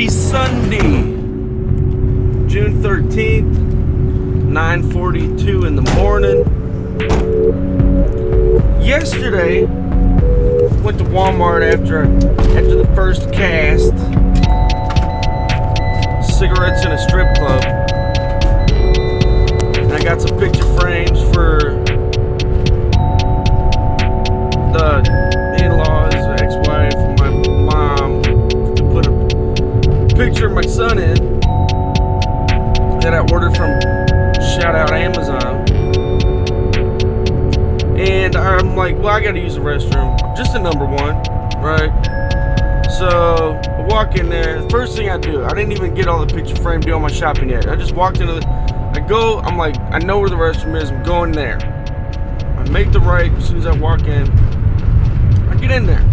Happy Sunday, June 13th, 9:42 in the morning. Yesterday, went to Walmart after the first cast. Cigarettes in a strip club. And I got some picture frames for the in-laws, ex-wife, my mom, to put a picture of my son in that I ordered from shout out Amazon. And I'm like, well, I gotta use the restroom, just the number one, right? So I walk in there. The first thing I do, I didn't even get all the picture frame, do all my shopping yet. I just walked into I'm like, I know where the restroom is, I'm going there. I make the right as soon as I walk in. I get in there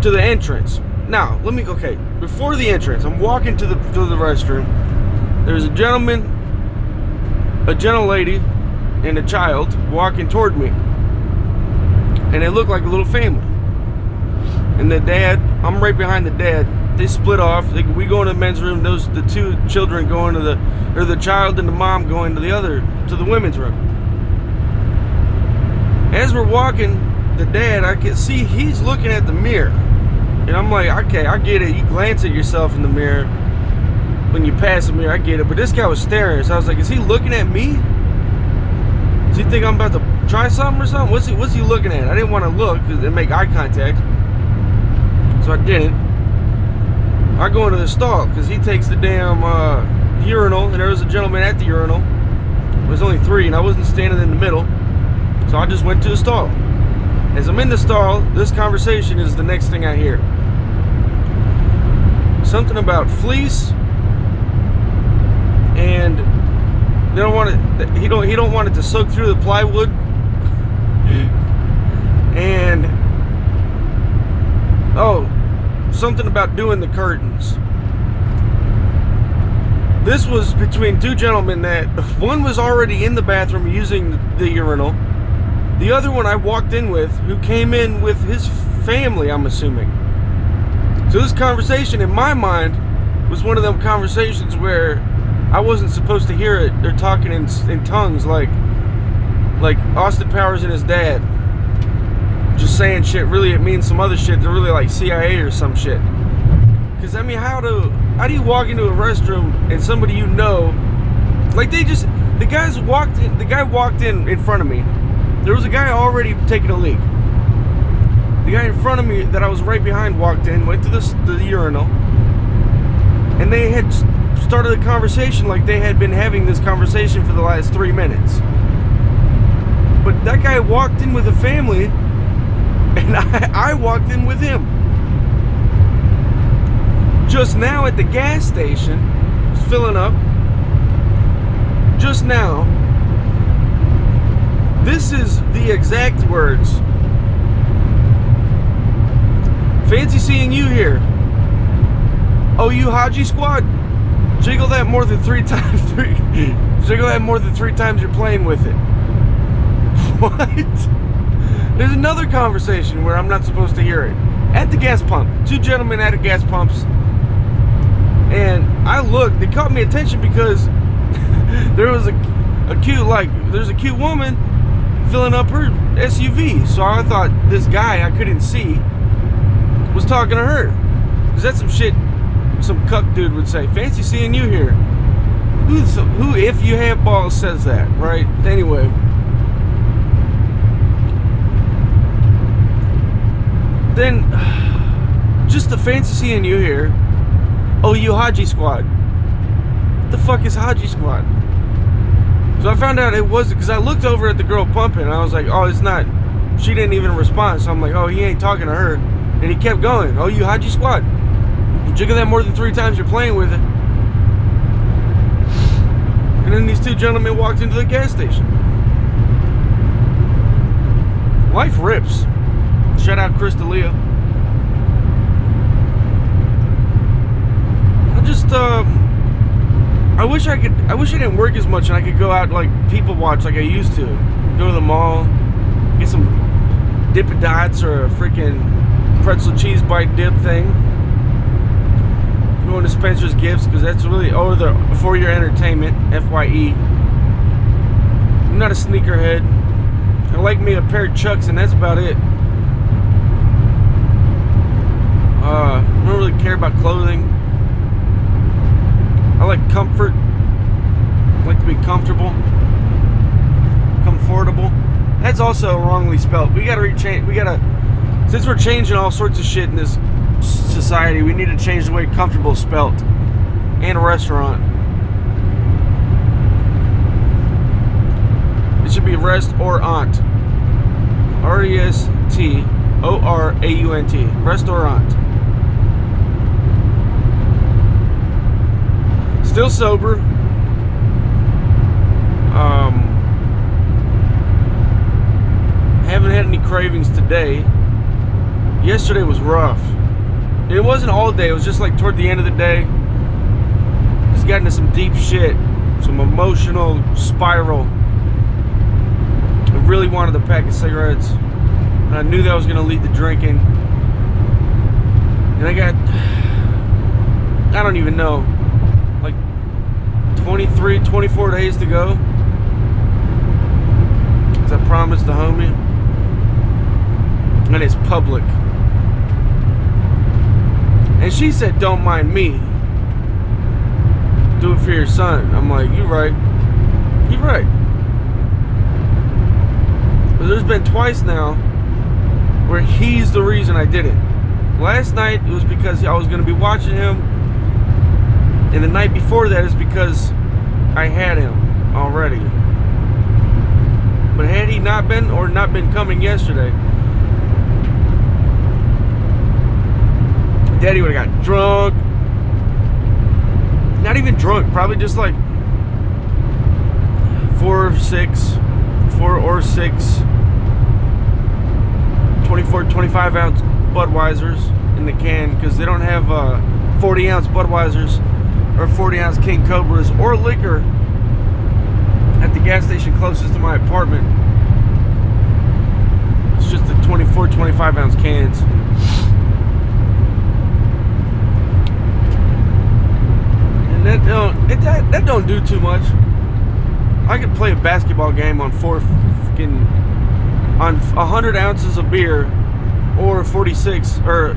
to the entrance. Now, before the entrance, I'm walking to the restroom. There's a gentleman, a gentle lady, and a child walking toward me. And they look like a little family. And the dad, I'm right behind the dad. They split off. We go into the men's room. The two children go into the child and the mom go into to the women's room. As we're walking, the dad, I can see he's looking at the mirror. And I'm like, okay, I get it. You glance at yourself in the mirror when you pass the mirror, I get it. But this guy was staring. So I was like, is he looking at me? Does he think I'm about to try something or something? What's he looking at? I didn't want to look and make eye contact. So I didn't. I go into the stall because he takes the damn urinal, and there was a gentleman at the urinal. There was only three, and I wasn't standing in the middle. So I just went to the stall. As I'm in the stall, this conversation is the next thing I hear. Something about fleece, and they don't want it. He don't want it to soak through the plywood, and something about doing the curtains. This was between two gentlemen that one was already in the bathroom using the urinal. The other one I walked in with, who came in with his family, I'm assuming. So this conversation, in my mind, was one of them conversations where I wasn't supposed to hear it. They're talking in tongues like Austin Powers and his dad. Just saying shit, really it means some other shit. They're really like CIA or some shit. Because, I mean, how do you walk into a restroom and somebody you know, like the guy walked in front of me. There was a guy already taking a leak. The guy in front of me that I was right behind walked in, went to the urinal, and they had started a conversation like they had been having this conversation for the last 3 minutes. But that guy walked in with a family, and I walked in with him. Just now at the gas station, was filling up. Just now, this is the exact words. Fancy seeing you here. Oh, you Haji squad? Jiggle that more than three times. Jiggle that more than 3 times you're playing with it. What? There's another conversation where I'm not supposed to hear it. At the gas pump. 2 gentlemen at a gas pumps. And I looked. It caught me attention because there was a cute woman filling up her SUV. So I thought this guy I couldn't see was talking to her. Because that's some shit some cuck dude would say. Fancy seeing you here. Who, if you have balls, says that, right? Anyway. Then, just the fancy seeing you here. Oh, you Haji squad. What the fuck is Haji squad? So I found out it wasn't, because I looked over at the girl pumping, and I was like, oh, it's not. She didn't even respond, so I'm like, oh, he ain't talking to her. And he kept going. Oh, you Haji squad. You jiggle that more than 3 times, you're playing with it. And then these 2 gentlemen walked into the gas station. Life rips. Shout out Chris D'Elia. I wish I didn't work as much and I could go out like people watch like I used to. Go to the mall, get some Dippin' Dots or a freaking pretzel cheese bite dip thing. Going to Spencer's Gifts because that's really for your entertainment. FYE. I'm not a sneakerhead. I like me a pair of Chucks and that's about it. I don't really care about clothing. I like comfort. I like to be comfortable. Comfortable. That's also wrongly spelled. We gotta since we're changing all sorts of shit in this society, we need to change the way comfortable is spelt. And a restaurant. It should be rest or aunt. R-E-S-T-O-R-A-U-N-T. Restaurant. Still sober. Haven't had any cravings today. Yesterday was rough. It wasn't all day. It was just like toward the end of the day. Just got into some deep shit. Some emotional spiral. I really wanted a pack of cigarettes. And I knew that was going to lead to drinking. And I don't even know, like 23, 24 days to go. As I promised the homie. And it's public. And she said, don't mind me. Do it for your son. I'm like, you're right. You're right. But there's been twice now where he's the reason I did it. Last night it was because I was going to be watching him. And the night before that is because I had him already. But had he not been coming yesterday, Daddy would have got drunk. Not even drunk, probably just like 4 or 6 24, 25 ounce Budweisers in the can, because they don't have 40 ounce Budweisers or 40 ounce King Cobras or liquor at the gas station closest to my apartment. It's just the 24, 25 ounce cans. And that don't do too much. I could play a basketball game on 100 ounces of beer, or 46 or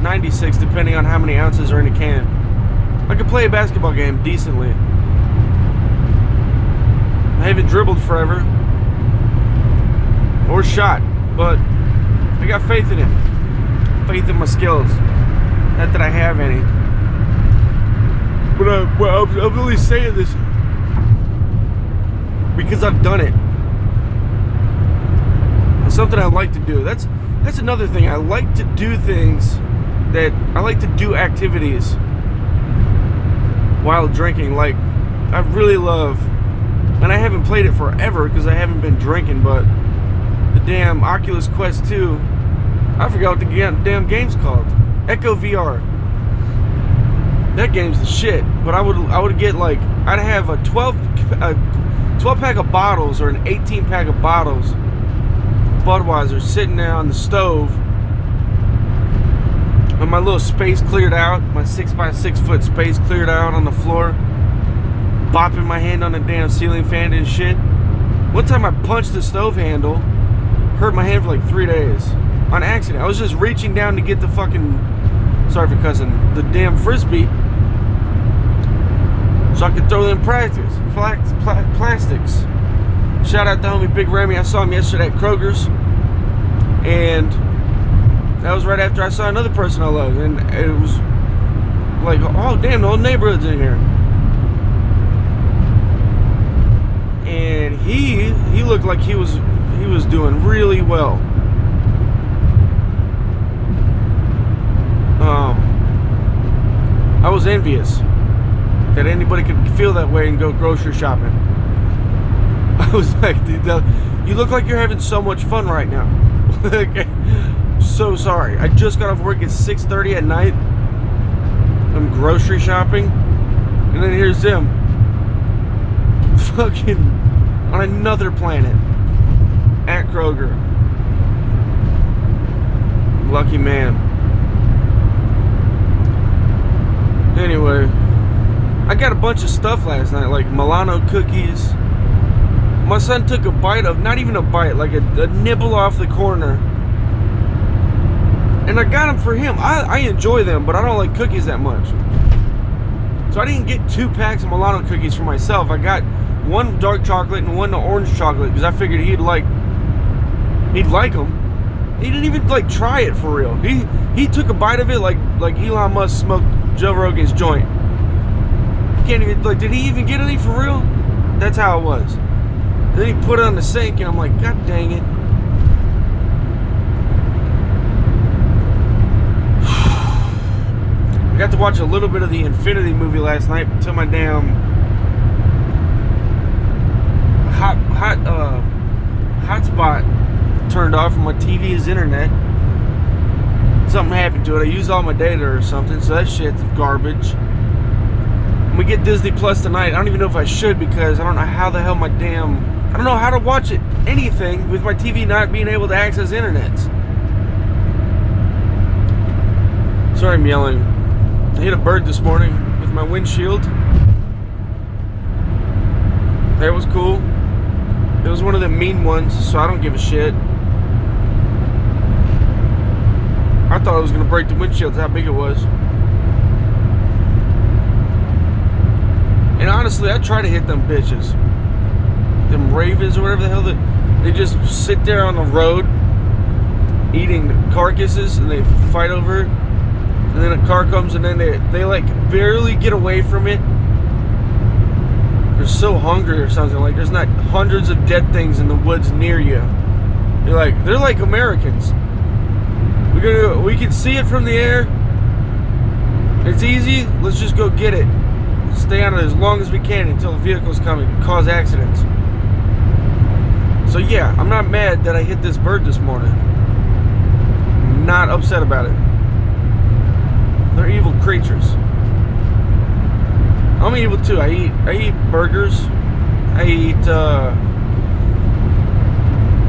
96, depending on how many ounces are in a can. I could play a basketball game decently. I haven't dribbled forever or shot, but I got faith in it. Faith in my skills. Not that I have any. But I'm really saying this because I've done it. It's something I like to do. That's another thing. I like to do things I like to do activities while drinking. Like, I really love, and I haven't played it forever because I haven't been drinking, but the damn Oculus Quest 2, I forgot what the damn game's called. Echo VR. That game's the shit. But I would get, like, I'd have a 12 pack of bottles or an 18 pack of bottles Budweiser sitting there on the stove, and my little space cleared out, my 6x6 foot space cleared out on the floor, bopping my hand on the damn ceiling fan and shit. One time I punched the stove handle, hurt my hand for like 3 days on accident. I was just reaching down to get the fucking, sorry for cussing, the damn frisbee so I could throw them plastics. Shout out to homie Big Remy. I saw him yesterday at Kroger's, and that was right after I saw another person I love, and it was like, oh damn, the whole neighborhood's in here. And he looked like he was doing really well. I was envious that anybody could feel that way and go grocery shopping. I was like, dude, you look like you're having so much fun right now. I'm so sorry. I just got off work at 6:30 at night. I'm grocery shopping, and then here's them, fucking on another planet at Kroger. Lucky man. Anyway, I got a bunch of stuff last night, like Milano cookies. My son took a bite of, not even a bite, like a nibble off the corner. And I got them for him. I enjoy them, but I don't like cookies that much. So I didn't get 2 packs of Milano cookies for myself. I got one dark chocolate and one orange chocolate because I figured he'd like them. He didn't even like try it for real. He took a bite of it like Elon Musk smoked Joe Rogan's joint. Can't even, like, did he even get any for real? That's how it was. Then he put it on the sink and I'm like, God dang it. I got to watch a little bit of the Infinity movie last night until my damn hotspot turned off from my TV's internet. Something happened to it. I used all my data or something, so that shit's garbage. We get Disney Plus tonight. I don't even know if I should because I don't know how the hell I don't know how to watch it, anything, with my TV not being able to access internets. Sorry I'm yelling. I hit a bird this morning with my windshield. That was cool. It was one of the mean ones, so I don't give a shit. I thought I was going to break the windshield, that's how big it was. And honestly, I try to hit them bitches. Them ravens or whatever the hell they just sit there on the road eating carcasses and they fight over it. And then a car comes and then they like barely get away from it. They're so hungry or something. Like there's not hundreds of dead things in the woods near you. They're like Americans. We can see it from the air. It's easy. Let's just go get it. Stay on it as long as we can until the vehicles come and cause accidents. So yeah, I'm not mad that I hit this bird this morning. I'm not upset about it. They're evil creatures. I'm evil too. I eat burgers. I eat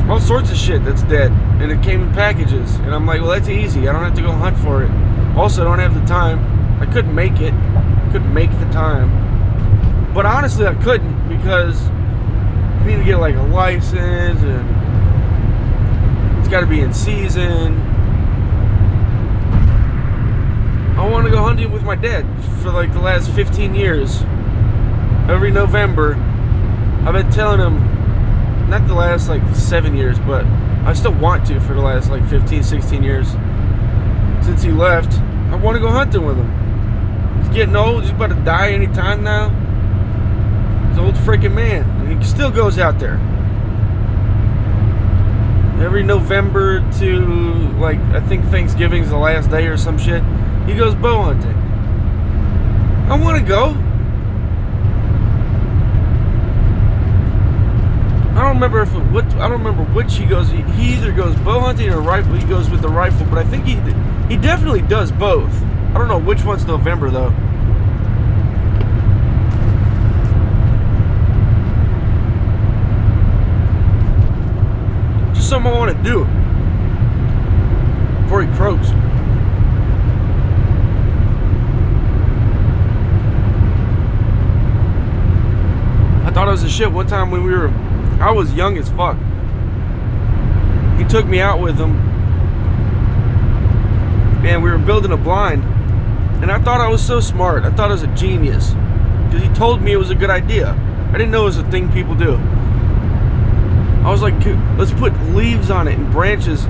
all sorts of shit that's dead, and it came in packages. And I'm like, well, that's easy. I don't have to go hunt for it. Also, I don't have the time. I couldn't make it. Couldn't make the time. But honestly, I couldn't because you need to get like a license, and it's got to be in season. I want to go hunting with my dad for like the last 15 years. Every November, I've been telling him, not the last like 7 years, but I still want to for the last like 15, 16 years. Since he left, I want to go hunting with him. He's getting old, he's about to die anytime now. He's an old freaking man, and he still goes out there. Every November to like, I think Thanksgiving's the last day or some shit. He goes bow hunting. I want to go. I don't remember which he goes. He either goes bow hunting or rifle. He goes with the rifle, but I think he definitely does both. I don't know which one's November though. Just something I want to do before he croaks. I thought it was a shit one time when I was young as fuck. He took me out with him, and we were building a blind, and I thought I was so smart. I thought I was a genius because he told me it was a good idea. I didn't know it was a thing people do. I was like, let's put leaves on it and branches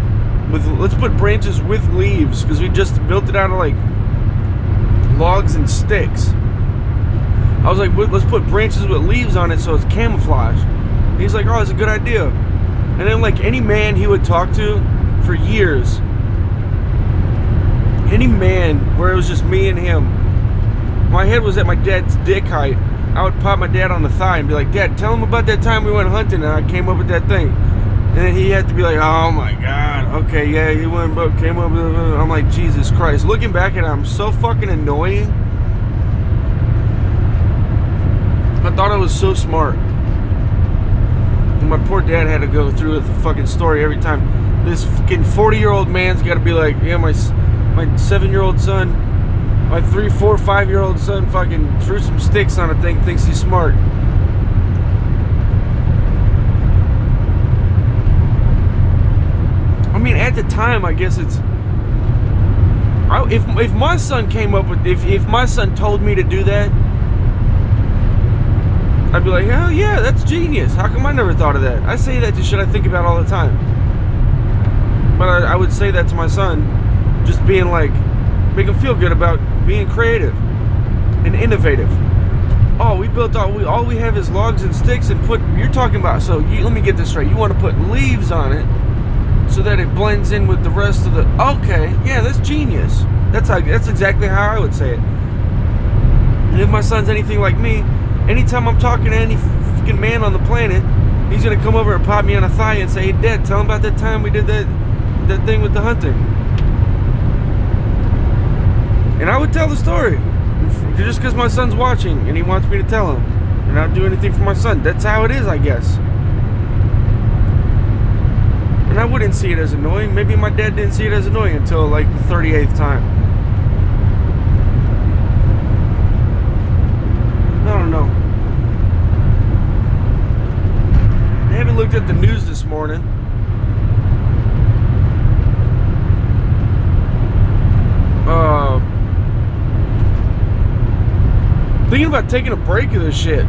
let's put branches with leaves, because we just built it out of like logs and sticks. I was like, let's put branches with leaves on it so it's camouflage. And he's like, oh, it's a good idea. And then like any man he would talk to for years, any man where it was just me and him, my head was at my dad's dick height. I would pop my dad on the thigh and be like, Dad, tell him about that time we went hunting and I came up with that thing. And then he had to be like, oh my God, okay, yeah, he came up with it. I'm like, Jesus Christ. Looking back at it, I'm so fucking annoying. I thought I was so smart. And my poor dad had to go through the fucking story every time. this fucking 40-year-old man's got to be like, yeah, my 7-year-old son, my 3, 4, 5-year-old son fucking threw some sticks on a thing, thinks he's smart. I mean, at the time, I guess it's... If my son came up with... If my son told me to do that, I'd be like, hell yeah, that's genius. How come I never thought of that? I say that to shit I think about all the time. But I would say that to my son, just being like, make him feel good about being creative and innovative. Oh, we built all we have is logs and sticks and you're talking about, so let me get this straight. You want to put leaves on it so that it blends in with the rest of the, okay, yeah, that's genius. That's exactly how I would say it. And if my son's anything like me, anytime I'm talking to any fucking man on the planet, he's gonna come over and pop me on the thigh and say, hey, Dad, tell him about that time we did that thing with the hunting. And I would tell the story. Just because my son's watching and he wants me to tell him. And I don't do anything for my son. That's how it is, I guess. And I wouldn't see it as annoying. Maybe my dad didn't see it as annoying until like the 38th time. I don't know. I haven't looked at the news this morning. Thinking about taking a break of this shit.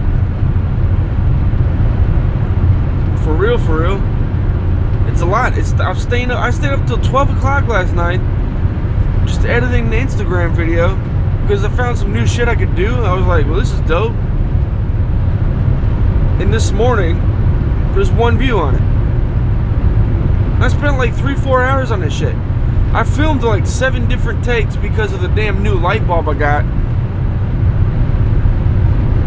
For real. It's a lot. I stayed up till 12 o'clock last night just editing the Instagram video because I found some new shit I could do. I was like, well, this is dope. And this morning, there's one view on it. I spent like 3-4 hours on this shit. I filmed like 7 different takes because of the damn new light bulb I got.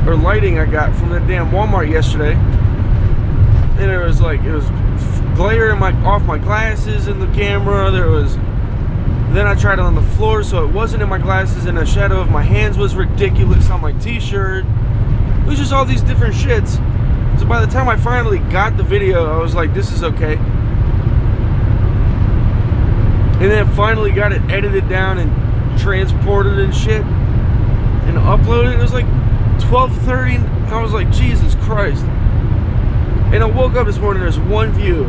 Or lighting I got from the damn Walmart yesterday. And it was glare off my glasses in the camera. Then I tried it on the floor so it wasn't in my glasses, and the shadow of my hands was ridiculous on my t-shirt. It was just all these different shits. So by the time I finally got the video, I was like, this is okay. And then finally got it edited down and transported and shit and uploaded. It was like 12:30, and I was like, Jesus Christ. And I woke up this morning, there's one view.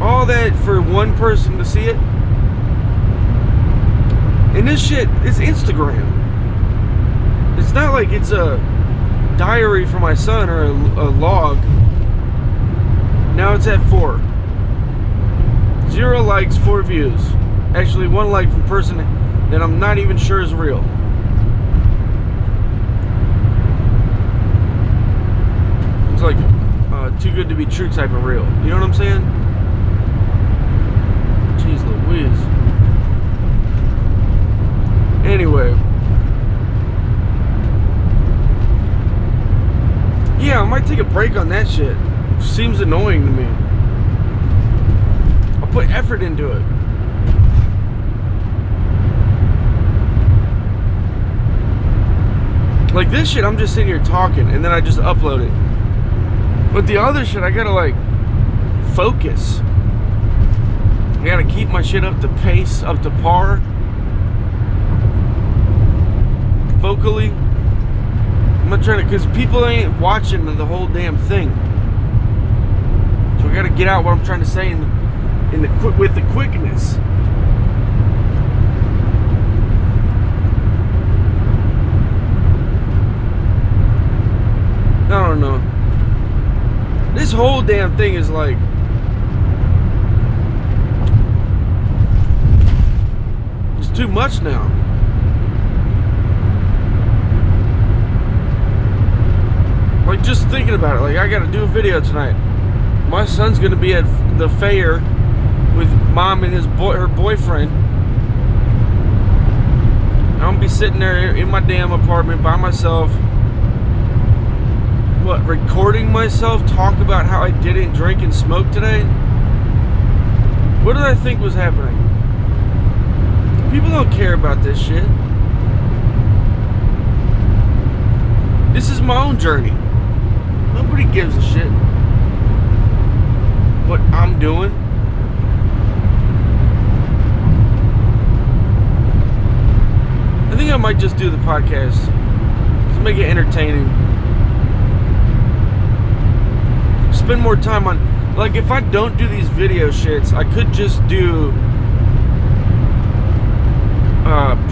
All that for one person to see it. And this shit is Instagram. It's not like it's a diary for my son or a log. Now it's at 4. 0 likes, 4 views. Actually, 1 like from person that I'm not even sure is real. It's like too good to be true type of real. You know what I'm saying? Jeez Louise. Anyway. Yeah, I might take a break on that shit. Seems annoying to me. I'll put effort into it. Like this shit, I'm just sitting here talking and then I just upload it. But the other shit, I gotta like focus. I gotta keep my shit up to pace, up to par. Vocally. I'm not trying to, because people ain't watching the whole damn thing. So I gotta get out what I'm trying to say with the quickness. I don't know. This whole damn thing is like, it's too much now. Like just thinking about it, like I gotta do a video tonight. My son's gonna be at the fair with mom and her boyfriend. I'm gonna be sitting there in my damn apartment by myself. What, recording myself talk about how I didn't drink and smoke today? What did I think was happening? People don't care about this shit. This is my own journey. Nobody gives a shit. what I'm doing. I think I might just do the podcast. Just make it entertaining. Spend more time on, like, if I don't do these video shits, I could just do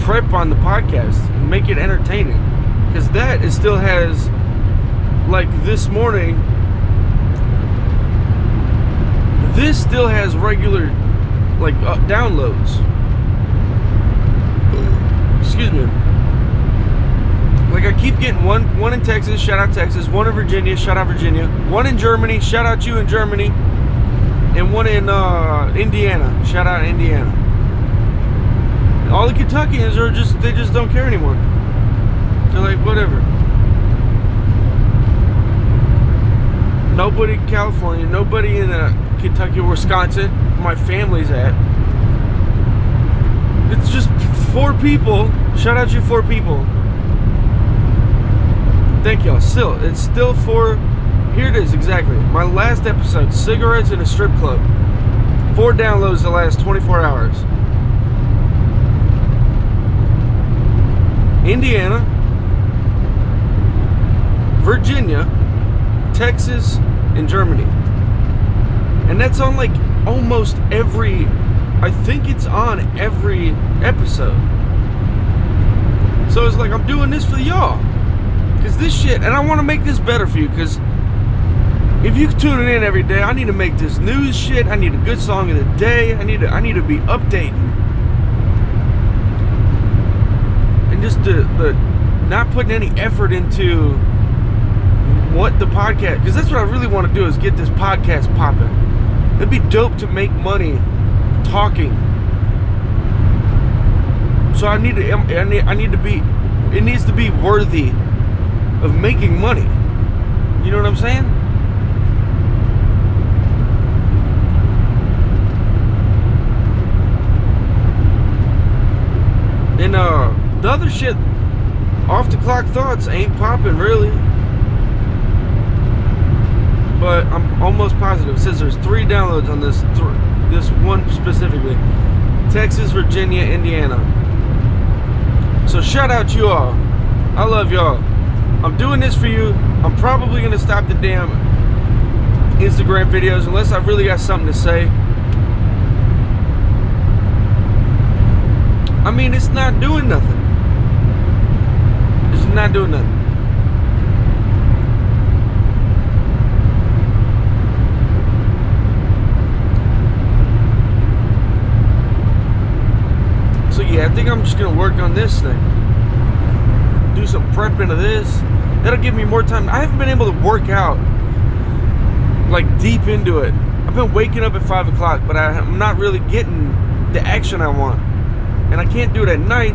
prep on the podcast and make it entertaining. Because that it still has, like, this morning, this still has regular, like, downloads. Excuse me. Like, I keep getting one in Texas, shout out Texas, one in Virginia, shout out Virginia, one in Germany, shout out you in Germany, and one in Indiana, shout out Indiana. All the Kentuckians are they just don't care anymore. They're like, whatever. Nobody in California, nobody in Kentucky or Wisconsin, my family's at. It's just 4 people. Shout out you 4 people. Thank y'all. It's still 4. Here it is, exactly. My last episode, cigarettes in a strip club. 4 downloads the last 24 hours. Indiana, Virginia, Texas, and Germany. And that's on, like, almost every, I think it's on every episode. So it's like, I'm doing this for y'all. Because this shit, and I want to make this better for you, because if you tune in every day, I need to make this news shit. I need a good song of the day. I need to be updating. And just the not putting any effort into what the podcast, because that's what I really want to do, is get this podcast popping. It'd be dope to make money talking. So I need to be, it needs to be worthy of making money. You know what I'm saying? And the other shit, off the clock thoughts, ain't popping really. But I'm almost positive. It says there's 3 downloads on this one specifically. Texas, Virginia, Indiana. So shout out you all. I love y'all. I'm doing this for you. I'm probably going to stop the damn Instagram videos unless I really got something to say. I mean, it's not doing nothing. It's not doing nothing. So yeah, I think I'm just going to work on this thing. Do some prep into this. That'll give me more time. I haven't been able to work out, like, deep into it. I've been waking up at 5 o'clock, but I'm not really getting the action I want. And I can't do it at night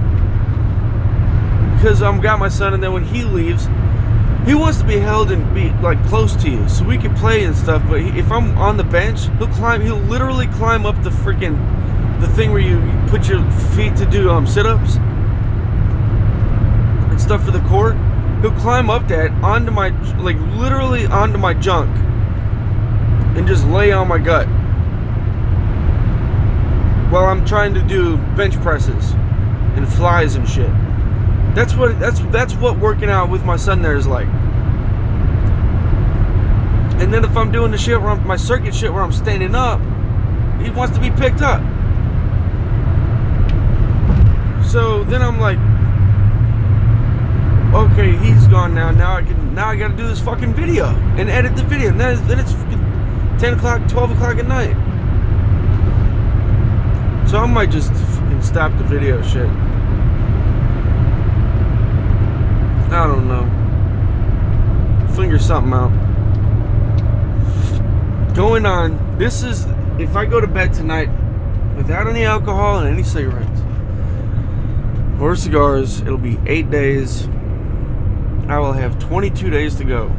because I've got my son, and then when he leaves, he wants to be held and be, like, close to you so we can play and stuff. But if I'm on the bench, he'll literally climb up the thing where you put your feet to do sit-ups and stuff for the court. He'll climb up that onto my, like, literally onto my junk and just lay on my gut while I'm trying to do bench presses and flies and shit. That's what working out with my son there is like. And then if I'm doing the shit where my circuit shit where I'm standing up, he wants to be picked up. So then I'm like, okay, he's gone now. Now I gotta do this fucking video and edit the video. And then it's 10 o'clock, 12 o'clock at night. So I might just fucking stop the video shit. I don't know. Figure something out. Going on, this is, if I go to bed tonight without any alcohol and any cigarettes or cigars, it'll be 8 days. I will have 22 days to go.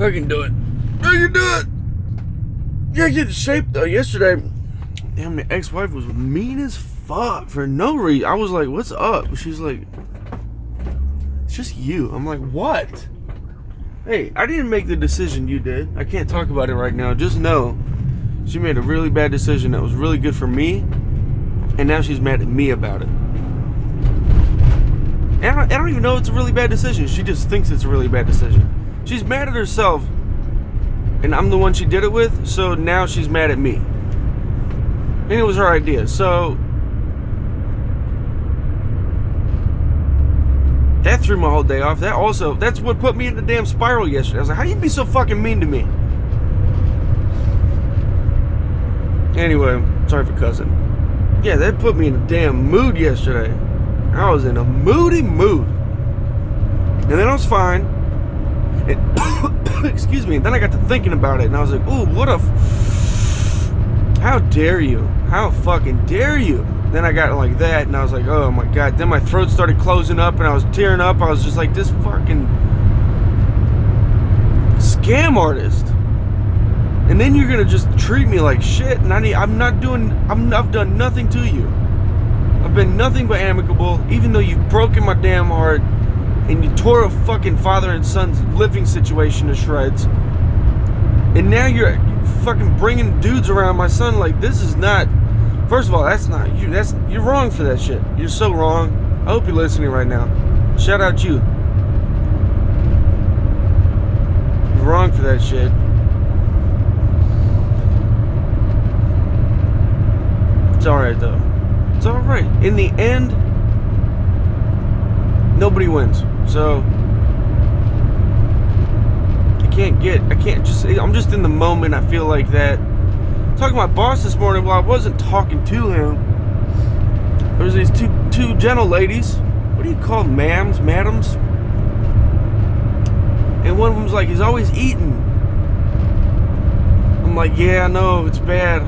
I can do it. I can do it. Yeah, I get in shape though. Yesterday, damn, the ex-wife was mean as fuck for no reason. I was like, what's up? She's like, It's just you. I'm like, what? Hey, I didn't make the decision, you did. I can't talk about it right now. Just know she made a really bad decision that was really good for me, and now she's mad at me about it. And I don't even know it's a really bad decision. She just thinks it's a really bad decision. She's mad at herself, and I'm the one she did it with, so now she's mad at me. And it was her idea, so that threw my whole day off. That's what put me in the damn spiral yesterday. I was like, how you be so fucking mean to me? Anyway, sorry for cussing. Yeah, that put me in a damn mood yesterday. I was in a moody mood. And then I was fine. And excuse me. And then I got to thinking about it, and I was like, ooh, how dare you? How fucking dare you? Then I got like that, and I was like, oh my god. Then my throat started closing up, and I was tearing up. I was just like, this fucking scam artist. And then you're gonna just treat me like shit, and I've done nothing to you. I've been nothing but amicable, even though you've broken my damn heart, and you tore a fucking father and son's living situation to shreds. And now you're fucking bringing dudes around my son. Like, this is not. First of all, that's not you. You're wrong for that shit. You're so wrong. I hope you're listening right now. Shout out you. You're wrong for that shit. It's alright though. It's alright. In the end, nobody wins. So I'm just in the moment. I feel like that. Talking to my boss this morning, well, I wasn't talking to him. There was these two gentle ladies. What do you call them? Madams? And one of them's like, he's always eating. I'm like, yeah, I know, it's bad.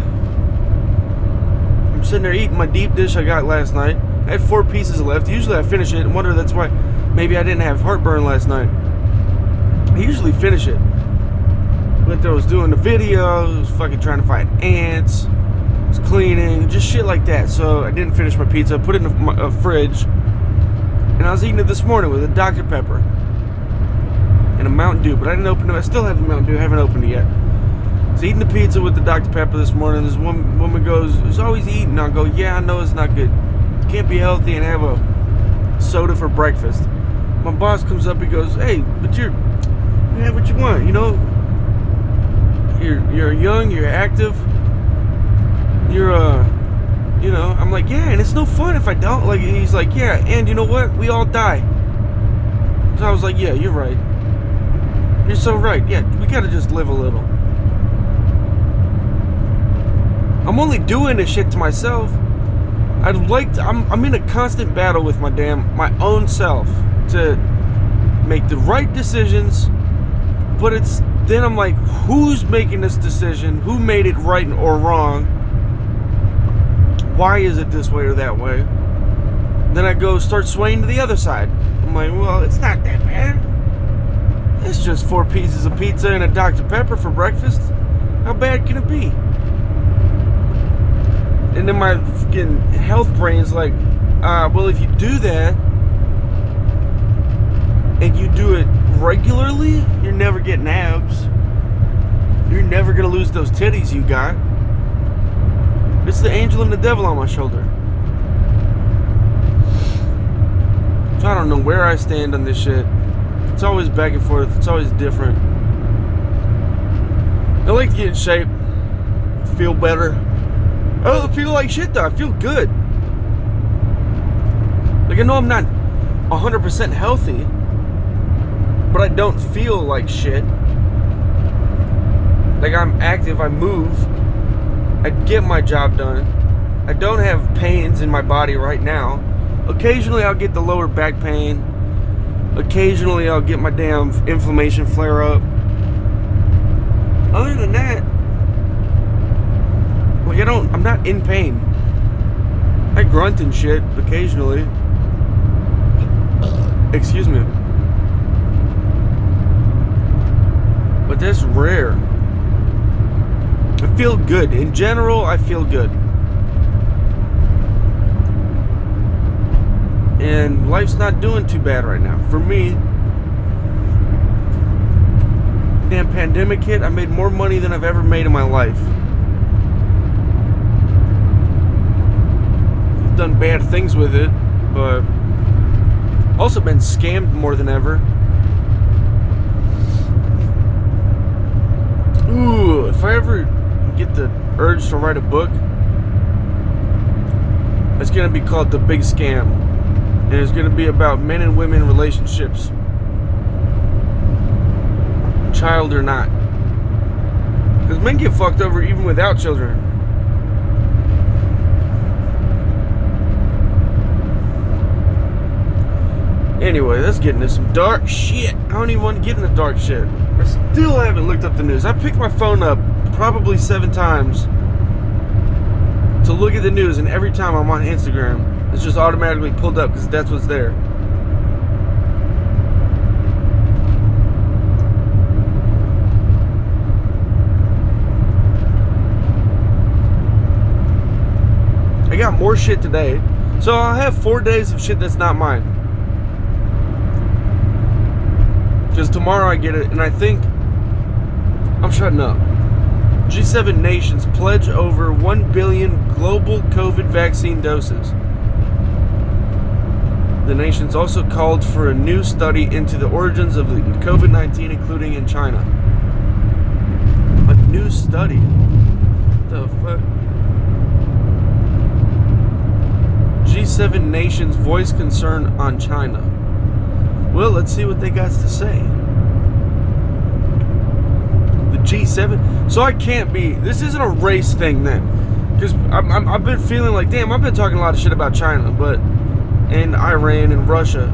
I'm sitting there eating my deep dish I got last night. I had 4 pieces left. Usually I finish it, and wonder that's why maybe I didn't have heartburn last night. I usually finish it. But I was doing the video, I was fucking trying to find ants, I was cleaning, just shit like that. So I didn't finish my pizza, I put it in the fridge, and I was eating it this morning with a Dr. Pepper and a Mountain Dew, but I didn't open it. I still have the Mountain Dew, I haven't opened it yet. So eating the pizza with the Dr. Pepper this morning, this woman goes, "Who's always eating?" I'll go, "Yeah, I know it's not good. You can't be healthy and have a soda for breakfast." My boss comes up, he goes, "Hey, but you have what you want, you know? You're young, you're active, you're you know." I'm like, "Yeah, and it's no fun if I don't." Like, he's like, "Yeah, and you know what? We all die." So I was like, "Yeah, you're right. You're so right. Yeah, we gotta just live a little." I'm only doing this shit to myself. I'm in a constant battle with my own self to make the right decisions, but then I'm like, who's making this decision? Who made it right or wrong? Why is it this way or that way? Then I start swaying to the other side. I'm like, well, it's not that bad. It's just 4 pieces of pizza and a Dr. Pepper for breakfast. How bad can it be? And then my fucking health brain's like, well, if you do that, and you do it regularly, you're never getting abs. You're never gonna lose those titties you got. It's the angel and the devil on my shoulder. So I don't know where I stand on this shit. It's always back and forth. It's always different. I like to get in shape, feel better. I don't feel like shit though. I feel good. Like, I know I'm not 100% healthy, but I don't feel like shit. Like, I'm active, I move, I get my job done. I don't have pains in my body right now. Occasionally I'll get the lower back pain. Occasionally I'll get my damn inflammation flare up. Other than that, like, I'm not in pain. I grunt and shit occasionally. Excuse me. But that's rare. I feel good. In general, I feel good. And life's not doing too bad right now. For me, damn pandemic hit, I made more money than I've ever made in my life. I've done bad things with it, but also been scammed more than ever. Ooh, if I ever get the urge to write a book, it's going to be called The Big Scam. And it's going to be about men and women relationships, child or not. Because men get fucked over even without children. Anyway, let's get into some dark shit. I don't even want to get into dark shit. I still haven't looked up the news. I picked my phone up probably 7 times to look at the news, and every time I'm on Instagram, it's just automatically pulled up because that's what's there. I got more shit today, so I'll have 4 days of shit that's not mine. Because tomorrow I get it, and I think I'm shutting up. G7 nations pledge over 1 billion global COVID vaccine doses. The nations also called for a new study into the origins of the COVID-19, including in China. A new study? What the fuck? G7 nations voice concern on China. Well, let's see what they got to say. The G7. So I can't be. This isn't a race thing then, because I've been feeling like, damn, I've been talking a lot of shit about China, and Iran and Russia.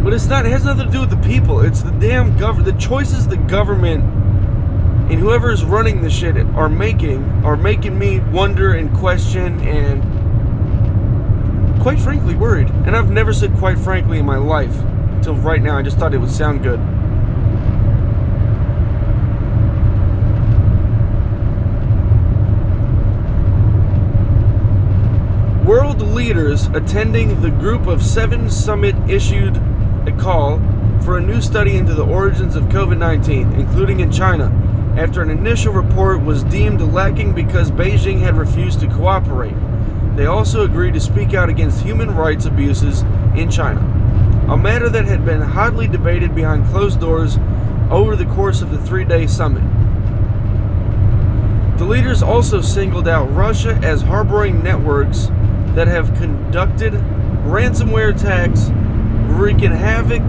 But it's not. It has nothing to do with the people. It's the damn government. The choices the government and whoever is running the shit are making me wonder and question and, quite frankly, worried. And I've never said quite frankly in my life until right now. I just thought it would sound good. World leaders attending the Group of 7 summit issued a call for a new study into the origins of COVID-19, including in China, after an initial report was deemed lacking because Beijing had refused to cooperate. They also agreed to speak out against human rights abuses in China, a matter that had been hotly debated behind closed doors over the course of the 3-day summit. The leaders also singled out Russia as harboring networks that have conducted ransomware attacks wreaking havoc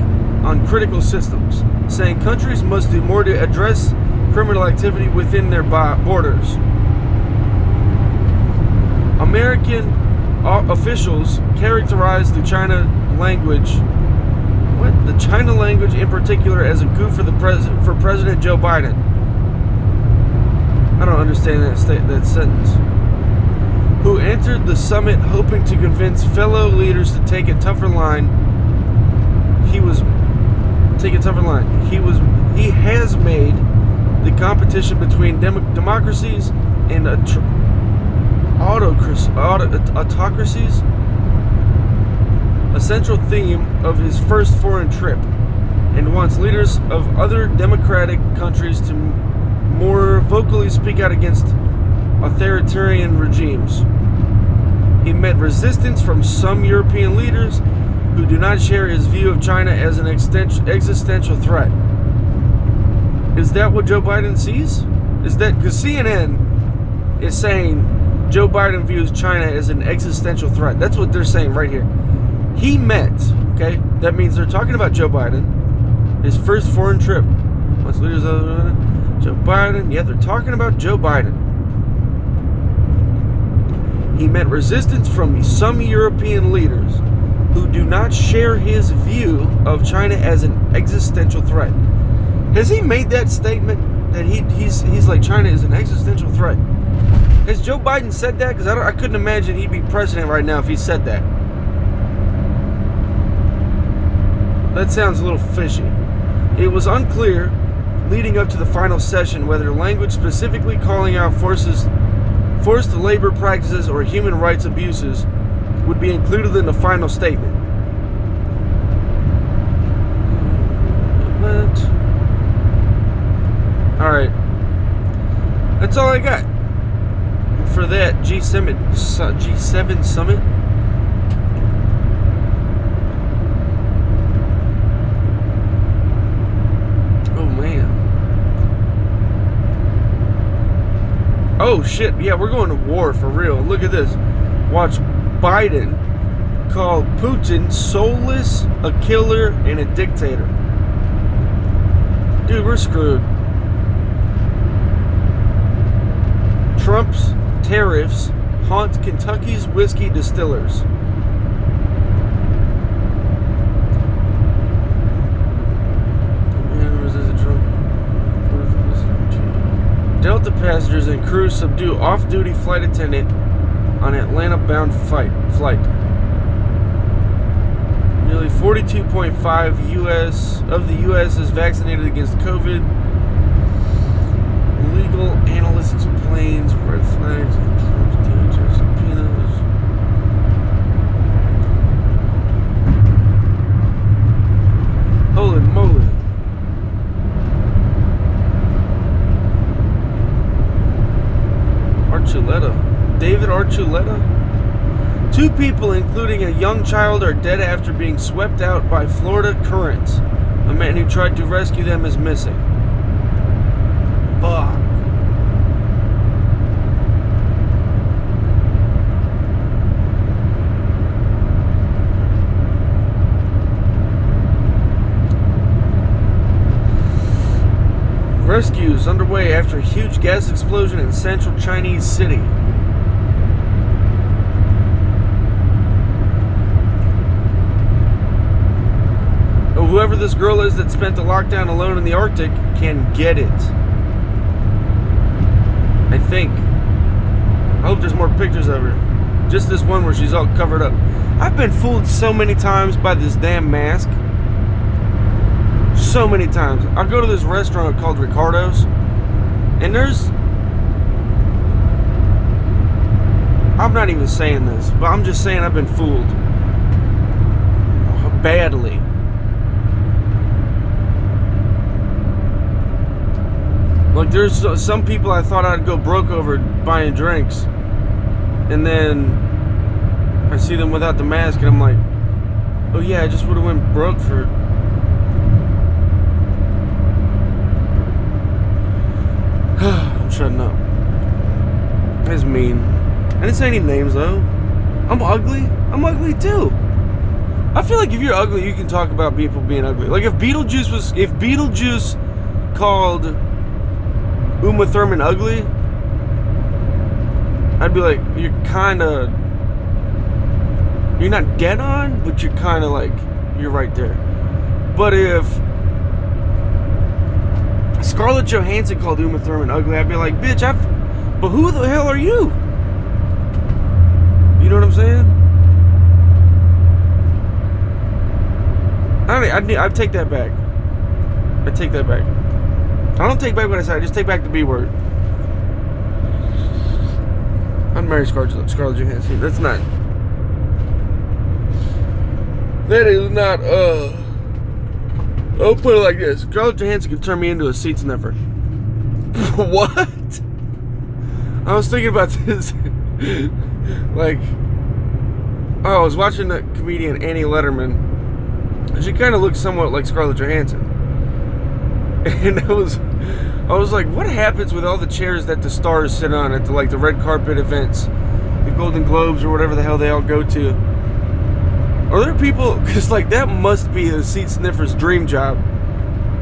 on critical systems, saying countries must do more to address criminal activity within their borders. American officials characterized the China language in particular as a coup for President Joe Biden. I don't understand that sentence. Who entered the summit hoping to convince fellow leaders to take a tougher line. He has made the competition between democracies and autocracies a central theme of his first foreign trip, and wants leaders of other democratic countries to more vocally speak out against authoritarian regimes. He met resistance from some European leaders who do not share his view of China as an existential threat. Is that what Joe Biden sees? Is that because CNN is saying Joe Biden views China as an existential threat? That's what they're saying right here. He met, okay? That means they're talking about Joe Biden, his first foreign trip. Leaders of Joe Biden. Yeah, they're talking about Joe Biden. He met resistance from some European leaders who do not share his view of China as an existential threat. Has he made that statement that he's like China is an existential threat? Has Joe Biden said that? Because I couldn't imagine he'd be president right now if he said that. That sounds a little fishy. It was unclear leading up to the final session whether language specifically calling out forced labor practices or human rights abuses would be included in the final statement. But alright. That's all I got for that G7 summit. Oh man. Oh shit, yeah, we're going to war for real. Look at this. Watch Biden call Putin soulless, a killer, and a dictator. Dude, we're screwed. Trump's tariffs haunt Kentucky's whiskey distillers. Delta passengers and crew subdue off-duty flight attendant on Atlanta-bound flight. Nearly 42.5 of the U.S. is vaccinated against COVID. Legal analyst explains red flags and Trump's DHS subpoenas. Holy moly. David Archuleta. 2 people, including a young child, are dead after being swept out by Florida currents. A man who tried to rescue them is missing. Fuck. Rescues underway after a huge gas explosion in central Chinese city. Whoever this girl is that spent the lockdown alone in the Arctic can get it. I think. I hope there's more pictures of her. Just this one where she's all covered up. I've been fooled so many times by this damn mask. So many times. I go to this restaurant called Ricardo's, and I'm not even saying this, but I'm just saying I've been fooled. Badly. Like, there's some people I thought I'd go broke over buying drinks, and then I see them without the mask, and I'm like, oh yeah, I just would have went broke for... I'm shutting up. That's mean. I didn't say any names though. I'm ugly. I'm ugly too. I feel like if you're ugly, you can talk about people being ugly. Like if Beetlejuice called Uma Thurman ugly, I'd be like, you're not dead on, but you're kind of like, you're right there. But if Scarlett Johansson called Uma Thurman ugly, I'd be like, bitch, but who the hell are you? You know what I'm saying? I take that back. I take that back. I don't take back what I said. I just take back the B word. I'd marry Scarlett Johansson. That's not. That is not. I'll put it like this: Scarlett Johansson can turn me into a seat sniffer. What? I was thinking about this. Like, I was watching the comedian Annie Letterman. She kind of looks somewhat like Scarlett Johansson. And I was like, what happens with all the chairs that the stars sit on at the red carpet events, the Golden Globes or whatever the hell they all go to? Are there people, because like that must be a seat sniffer's dream job.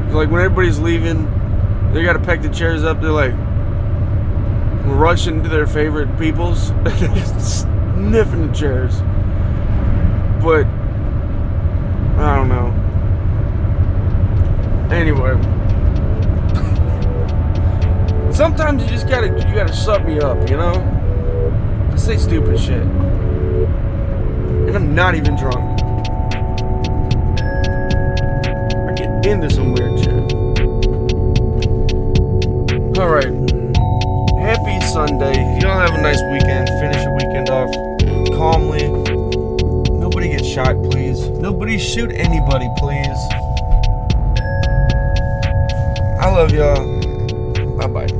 Like when everybody's leaving, they got to pack the chairs up, they're like rushing to their favorite peoples, sniffing the chairs. But I don't know. Anyway, sometimes you gotta shut me up, you know? I say stupid shit, and I'm not even drunk. I get into some weird shit. All right, happy Sunday. Y'all have a nice weekend. Finish your weekend off calmly. shot, please. Nobody shoot anybody, please. I love y'all. Bye-bye.